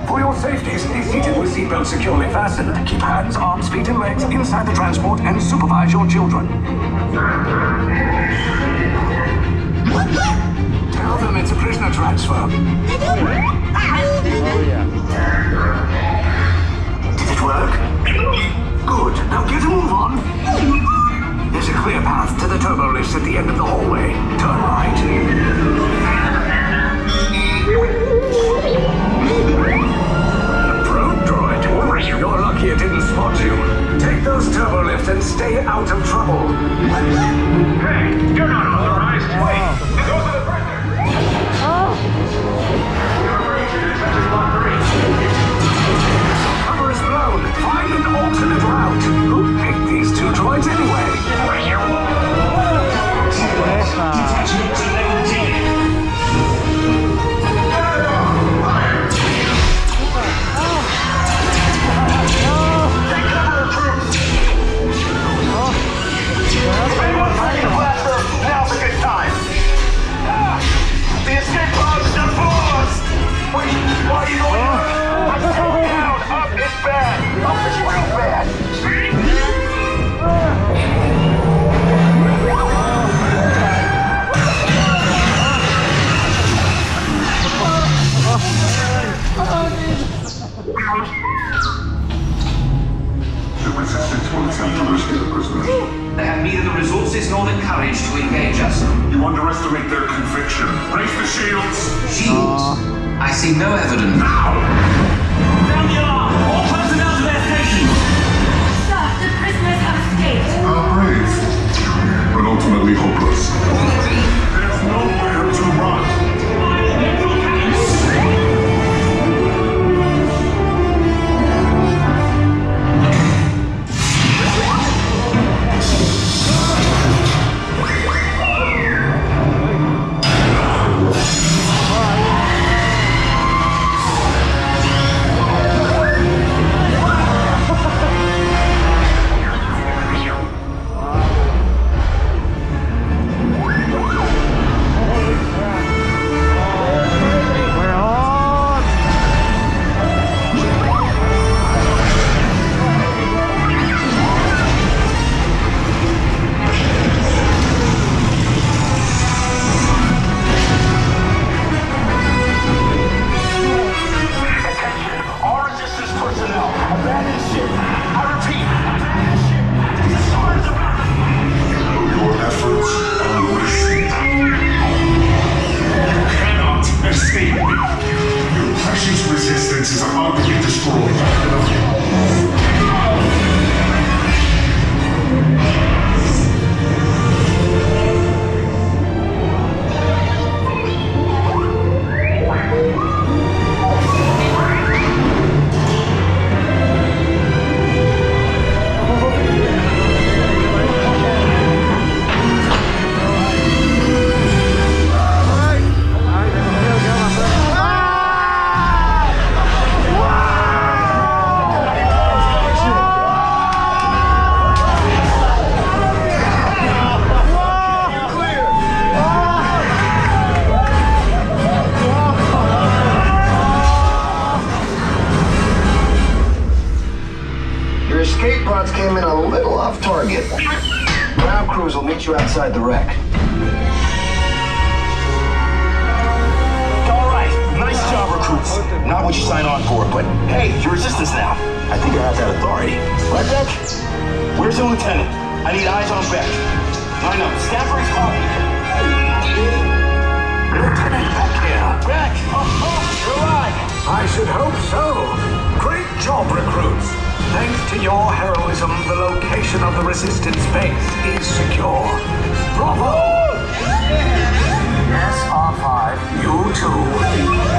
For your safety, stay seated with seatbelts securely fastened. Keep hands, arms, feet, and legs inside the transport and supervise your children. Tell them it's a prisoner transfer. Did it work? Good. Now get a move on. There's a clear path to the turbo lifts at the end of the hallway. Turn right. Probe droid. You're lucky it didn't spot you. Take those turbo lifts and stay out of trouble. Hey, you're not authorized. Wait, those are the prisoners. Cover is blown. Find an alternate route. Who picked these two droids anyway? Now's a good time. The escape pods are forced. Wait, why are you going up? Down, up is bad. Up is real bad. The resistance will attempt to rescue the prisoners. They have neither the resources nor the courage to engage us. You underestimate their conviction. Raise the shields! Shields? I see no evidence. Now! Sound the alarm! All personnel to their stations! Sir, the prisoners have escaped. How brave, but ultimately hopeless. There's nowhere to run. Came in a little off target. Ground crews will meet you outside the wreck. All right, nice job, recruits. Not what you signed on for, but hey, you're resistance now. I think I have that authority. Right, Beck? Where's the lieutenant? I need eyes on Beck. Line up. Stafford's copy. Lieutenant Beck here. Beck! Oh, you're alive! I should hope so. Great job, recruits. Thanks to your heroism, the location of the resistance base is secure. Bravo! Yes, R5. You too.